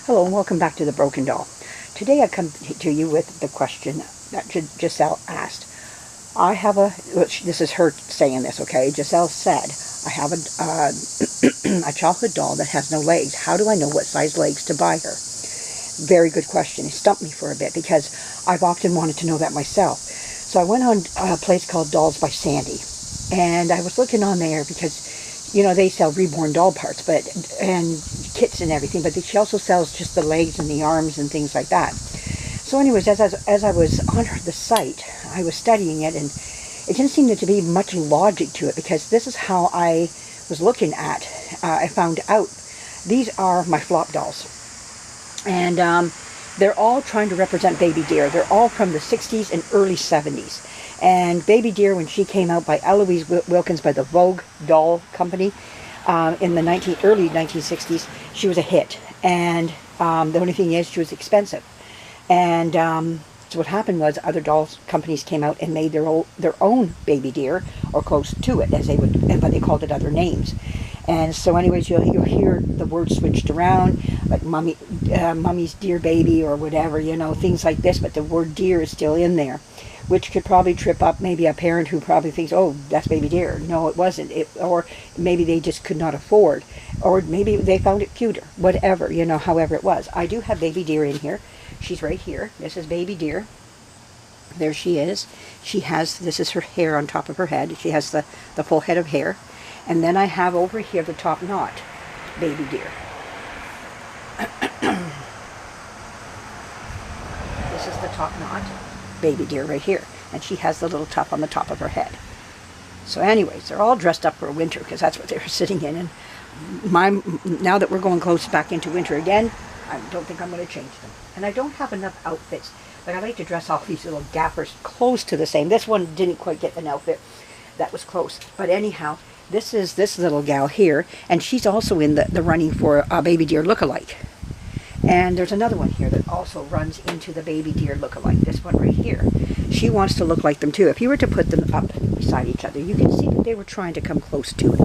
Hello and welcome back to The Broken Doll. Today I come to you with the question that Gisele asked. I have this is her saying this, okay? Gisele said, I have a childhood doll that has no legs. How do I know what size legs to buy her? Very good question. It stumped me for a bit because I've often wanted to know that myself. So I went on a place called Dolls by Sandy. And I was looking on there because, you know, they sell reborn doll parts, and kits and everything, but she also sells just the legs and the arms and things like that. So anyways, as I was on the site, I was studying it, and it didn't seem to be much logic to it, because this is how I was looking at, I found out, these are my flop dolls. And they're all trying to represent Baby Deer. They're all from the 60s and early 70s. And Baby Deer, when she came out by Eloise Wilkins by the Vogue Doll Company in the early 1960s, she was a hit. And the only thing is, she was expensive. And so what happened was, other doll companies came out and made their own Baby Deer, or close to it, as they would, but they called it other names. And so anyways, you'll hear the word switched around, like Mummy's Dear Baby, or whatever, you know, things like this, but the word deer is still in there, which could probably trip up maybe a parent who probably thinks, oh, that's Baby Deer. No, it wasn't. Or maybe they just could not afford, or maybe they found it cuter, whatever, you know, however it was. I do have Baby Deer in here. She's right here. This is Baby Deer. There she is. This is her hair on top of her head. She has the full head of hair. And then I have over here the top knot, Baby Deer. This is the top knot, Baby Deer right here. And she has the little tuft on the top of her head. So anyways, they're all dressed up for winter, because that's what they were sitting in. And now that we're going close back into winter again, I don't think I'm going to change them. And I don't have enough outfits. Like, I like to dress all these little gappers close to the same. This one didn't quite get an outfit that was close. But anyhow, this is this little gal here, and she's also in the running for a Baby Deer lookalike. And there's another one here that also runs into the Baby Deer lookalike. This one right here. She wants to look like them too. If you were to put them up beside each other, you can see that they were trying to come close to it.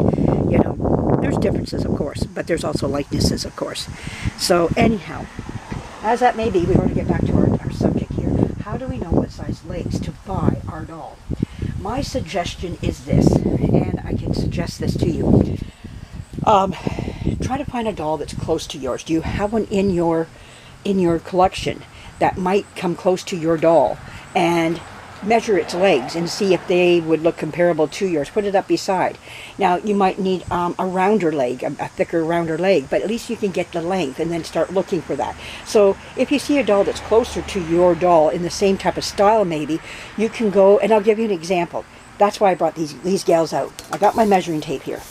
You know, there's differences, of course, but there's also likenesses, of course. So anyhow, as that may be, we want to get back to our subject here. How do we know what size legs to buy our doll? My suggestion is this, and I can suggest this to you. Try to find a doll that's close to yours. Do you have one in your collection that might come close to your doll? And measure its legs and see if they would look comparable to yours. Put it up beside. Now, you might need a rounder leg, a thicker, rounder leg, but at least you can get the length and then start looking for that. So if you see a doll that's closer to your doll in the same type of style, maybe, you can go, and I'll give you an example. That's why I brought these gals out. I got my measuring tape here.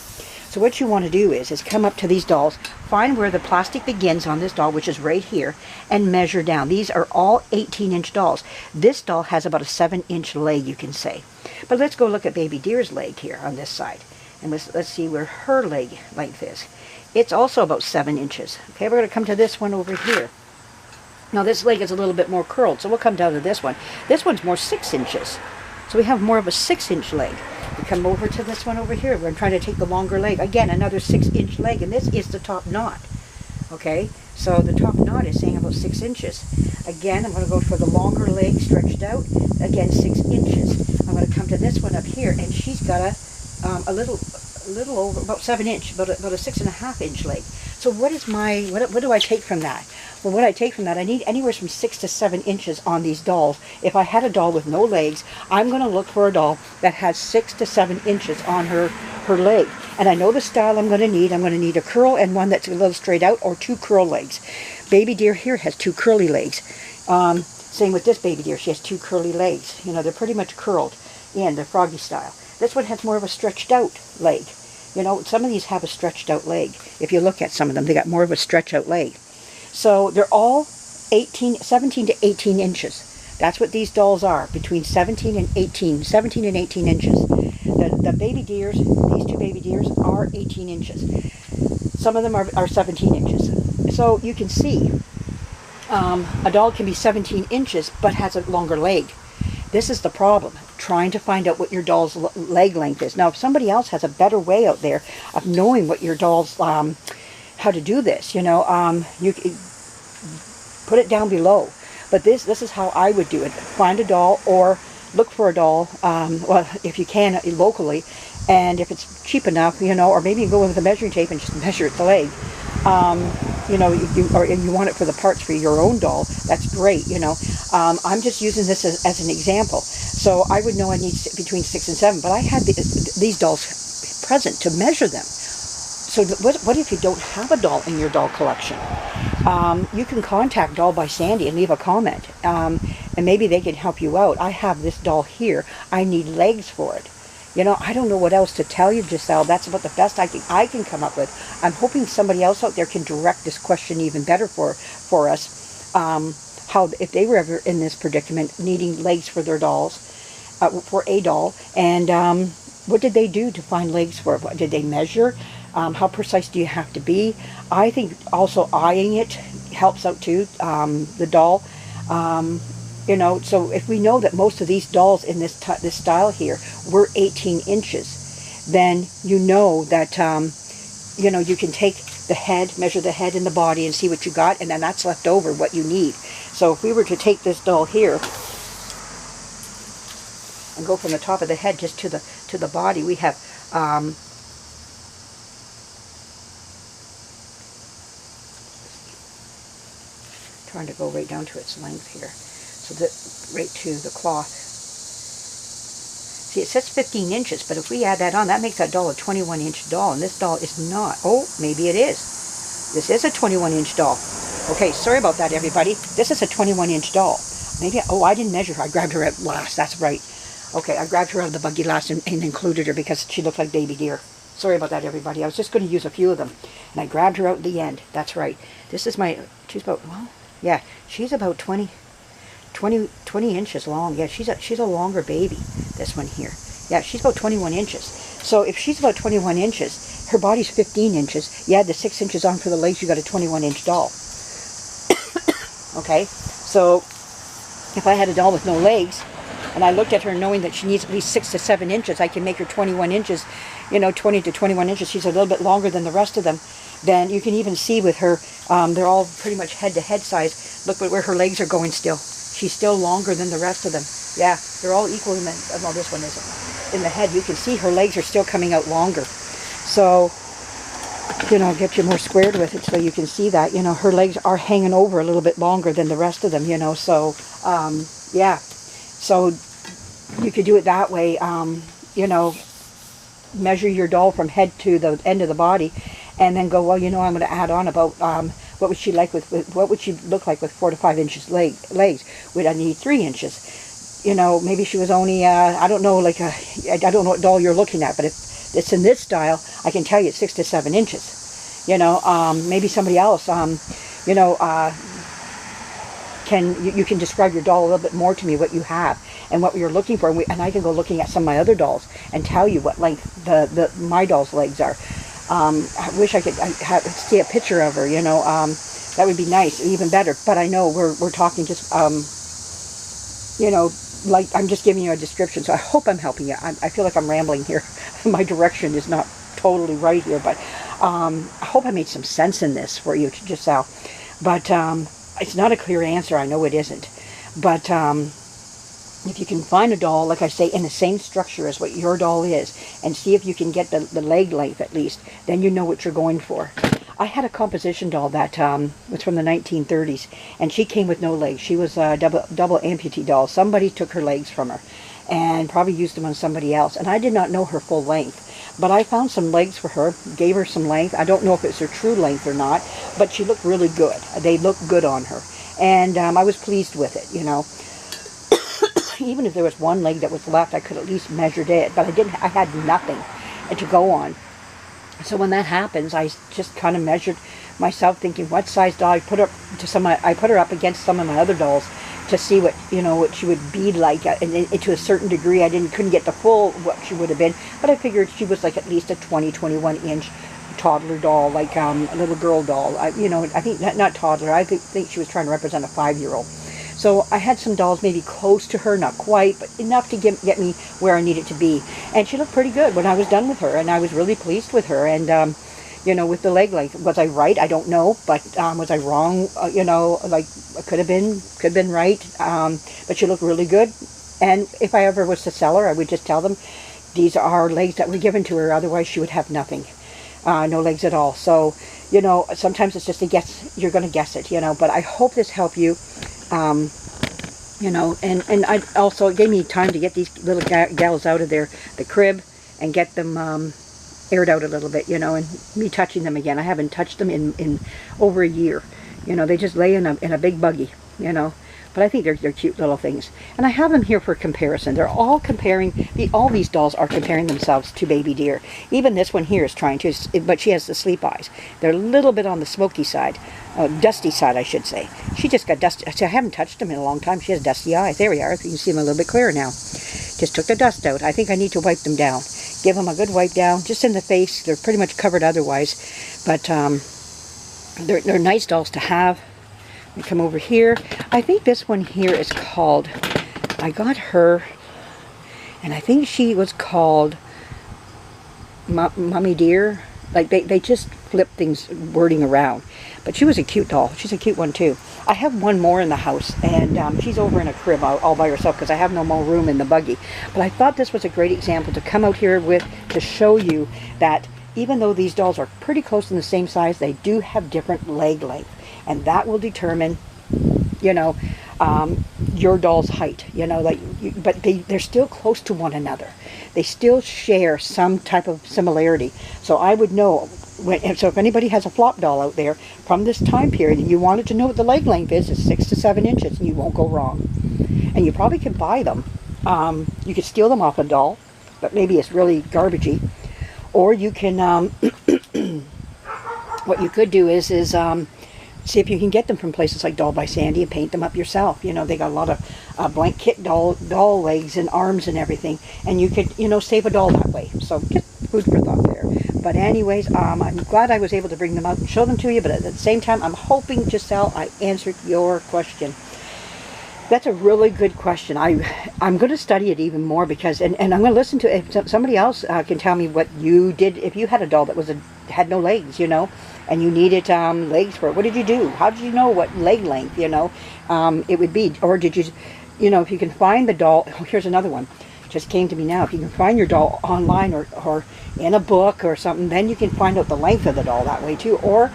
So what you want to do is come up to these dolls, find where the plastic begins on this doll, which is right here, and measure down. These are all 18-inch dolls. This doll has about a 7-inch leg, you can say. But let's go look at Baby Deer's leg here on this side. And let's see where her leg length is. It's also about 7 inches. Okay, we're going to come to this one over here. Now this leg is a little bit more curled, so we'll come down to this one. This one's more 6 inches. So we have more of a 6-inch leg. We come over to this one over here. We're trying to take the longer leg. Again, another 6-inch leg, and this is the top knot. Okay, so the top knot is saying about 6 inches. Again, I'm going to go for the longer leg stretched out. Again, 6 inches. I'm going to come to this one up here, and she's got a little over, about 7 inch, about a 6.5-inch leg. So what do I take from that? Well, what I take from that, I need anywhere from 6 to 7 inches on these dolls. If I had a doll with no legs, I'm going to look for a doll that has 6 to 7 inches on her leg. And I know the style I'm going to need. I'm going to need a curl and one that's a little straight out, or 2 curl legs. Baby Deer here has 2 curly legs. Same with this Baby Deer. She has 2 curly legs. You know, they're pretty much curled in. They're froggy style. This one has more of a stretched out leg. You know, some of these have a stretched out leg. If you look at some of them, they got more of a stretch out leg. So they're all 17 to 18 inches. That's what these dolls are, between 17 and 18 inches. The Baby Deers, these 2 Baby Deers, are 18 inches. Some of them are 17 inches. So you can see a doll can be 17 inches but has a longer leg. This is the problem, trying to find out what your doll's leg length is. Now, if somebody else has a better way out there of knowing what your doll's, how to do this, you know, put it down below. But this is how I would do it. Find a doll or look for a doll, well, if you can, locally. And if it's cheap enough, you know, or maybe you go with a measuring tape and just measure its leg. You know, or you want it for the parts for your own doll, that's great, you know. I'm just using this as an example. So I would know I need between 6 and 7, but I had these dolls present to measure them. So what if you don't have a doll in your doll collection? You can contact Doll by Sandy and leave a comment, and maybe they can help you out. I have this doll here. I need legs for it. You know, I don't know what else to tell you, Gisele. That's about the best I can come up with. I'm hoping somebody else out there can direct this question even better for us. How, if they were ever in this predicament, needing legs for their dolls, for a doll, and what did they do to find legs for it? What did they measure? How precise do you have to be? I think also eyeing it helps out too, the doll. You know, so if we know that most of these dolls in this style here were 18 inches, then you know that, you know, you can take the head, measure the head and the body and see what you got, and then that's left over, what you need. So if we were to take this doll here and go from the top of the head just to the body, we have, trying to go right down to its length here. So that right to the cloth. See, it says 15 inches, but if we add that on, that makes that doll a 21-inch doll, and this doll is not. Oh, maybe it is. This is a 21-inch doll. Okay, sorry about that, everybody. This is a 21-inch doll. Maybe, oh, I didn't measure her. I grabbed her at last. That's right. Okay, I grabbed her out of the buggy last and included her because she looked like baby deer. Sorry about that, everybody. I was just going to use a few of them, and I grabbed her out at the end. That's right. This is my, she's about, well, yeah, she's about 20 inches long. Yeah, she's a longer baby, this one here. Yeah, she's about 21 inches. So if she's about 21 inches, her body's 15 inches. You add the 6 inches on for the legs, you got a 21-inch doll. Okay, so if I had a doll with no legs, and I looked at her knowing that she needs at least 6 to 7 inches, I can make her 21 inches, you know, 20 to 21 inches. She's a little bit longer than the rest of them. Then you can even see with her, they're all pretty much head-to-head size. Look where her legs are going still. She's still longer than the rest of them. Yeah, they're all equal in the, well, this one isn't. In the head, you can see her legs are still coming out longer. So, you know, get you more squared with it so you can see that. You know, her legs are hanging over a little bit longer than the rest of them, you know. So, yeah. So, you could do it that way, you know, measure your doll from head to the end of the body, and then go, well, you know, I'm going to add on about, what would she like with what would she look like with 4 to 5 inches legs? Would I need 3 inches? You know, maybe she was only, I don't know, like I don't know what doll you're looking at, but if it's in this style, I can tell you it's 6 to 7 inches. You know, maybe somebody else, you know, you can describe your doll a little bit more to me, what you have and what you're looking for, and I can go looking at some of my other dolls and tell you what length my doll's legs are. I wish I could see a picture of her, you know, that would be nice, even better, but I know we're talking just, you know, like, I'm just giving you a description, so I hope I'm helping you. I feel like I'm rambling here. My direction is not totally right here, but I hope I made some sense in this for you, Gisele. But it's not a clear answer, I know it isn't, but if you can find a doll, like I say, in the same structure as what your doll is, and see if you can get the leg length at least, then you know what you're going for. I had a composition doll that was from the 1930s, and she came with no legs. She was a double amputee doll. Somebody took her legs from her and probably used them on somebody else, and I did not know her full length. But I found some legs for her, gave her some length. I don't know if it's her true length or not, but she looked really good. They looked good on her, and I was pleased with it, you know. Even if there was one leg that was left, I could at least measure it, but I had nothing to go on. So when that happens, I just kind of measured myself, thinking what size doll. I put her up against some of my other dolls to see what, you know, what she would be like, and to a certain degree. I couldn't get the full what she would have been, but I figured she was like at least a 21 inch toddler doll, like a little girl doll. You know, I think not toddler. I think she was trying to represent a 5-year-old. So I had some dolls maybe close to her, not quite, but enough to get me where I needed to be. And she looked pretty good when I was done with her, and I was really pleased with her. And, you know, with the leg length. Was I right? I don't know, but was I wrong? You know, like, could have been right. But she looked really good. And if I ever was to sell her, I would just tell them these are legs that were given to her. Otherwise, she would have nothing, no legs at all. So, you know, sometimes it's just a guess. You're going to guess it, you know. But I hope this helped you. You know, and I also, it gave me time to get these little gals out of the crib and get them aired out a little bit, you know, and me touching them again. I haven't touched them in over a year. You know, they just lay in a big buggy, you know. But I think they're cute little things. And I have them here for comparison. They're all comparing, all these dolls are comparing themselves to Baby Deer. Even this one here is trying to, but she has the sleep eyes. They're a little bit on the smoky side, dusty side, I should say. She just got dusty. I haven't touched them in a long time. She has dusty eyes. There we are. You can see them a little bit clearer now. Just took the dust out. I think I need to wipe them down. Give them a good wipe down, just in the face. They're pretty much covered otherwise. But they're nice dolls to have. We come over here. I think this one here is called, I got her, and I think she was called Mummy Deer. Like, they just flip things, wording around. But she was a cute doll. She's a cute one too. I have one more in the house, and she's over in a crib all by herself because I have no more room in the buggy. But I thought this was a great example to come out here with, to show you that even though these dolls are pretty close in the same size, they do have different leg length. And that will determine, you know, your doll's height, you know, like, but they're still close to one another. They still share some type of similarity. So I would know, so if anybody has a flop doll out there from this time period and you wanted to know what the leg length is, it's 6 to 7 inches, and you won't go wrong. And you probably could buy them. You could steal them off a doll, but maybe it's really garbagey. Or you can, what you could do is see if you can get them from places like Doll by Sandy and paint them up yourself. You know, they got a lot of blank kit doll legs and arms and everything. And you could, you know, save a doll that way. So just food for thought there. But anyways, I'm glad I was able to bring them out and show them to you. But at the same time, I'm hoping, Giselle, I answered your question. That's a really good question. I'm going to study it even more because, and I'm going to listen to it. If somebody else can tell me what you did, if you had a doll that had no legs, you know, and you needed legs for it, what did you do? How did you know what leg length, you know, it would be? Or did you, you know, if you can find the doll, oh, here's another one, just came to me now. If you can find your doll online or in a book or something, then you can find out the length of the doll that way too. Or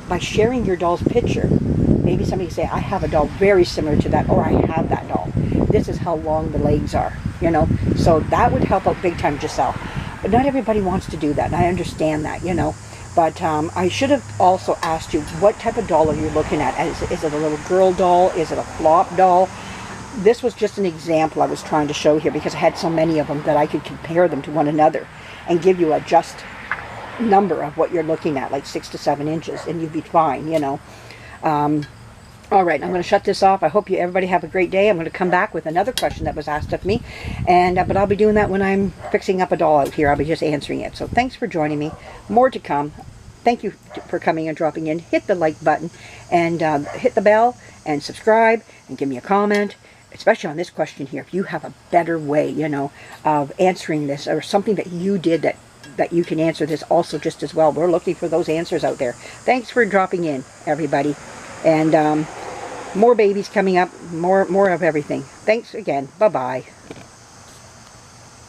by sharing your doll's picture. Maybe somebody can say, I have a doll very similar to that, or I have that doll. This is how long the legs are, you know. So that would help out big time, Giselle. But not everybody wants to do that, and I understand that, you know. But I should have also asked you, what type of doll are you looking at? Is it a little girl doll? Is it a flop doll? This was just an example I was trying to show here because I had so many of them that I could compare them to one another and give you a just number of what you're looking at, like 6 to 7 inches, and you'd be fine, you know. All right, I'm going to shut this off. I hope everybody have a great day. I'm going to come back with another question that was asked of me, and but I'll be doing that when I'm fixing up a doll out here. I'll be just answering it. So thanks for joining me. More to come. Thank you for coming and dropping in. Hit the like button and hit the bell and subscribe and give me a comment, especially on this question here. If you have a better way, you know, of answering this or something that you did that you can answer this also just as well. We're looking for those answers out there. Thanks for dropping in, everybody. And more babies coming up, more of everything. Thanks again. Bye-bye.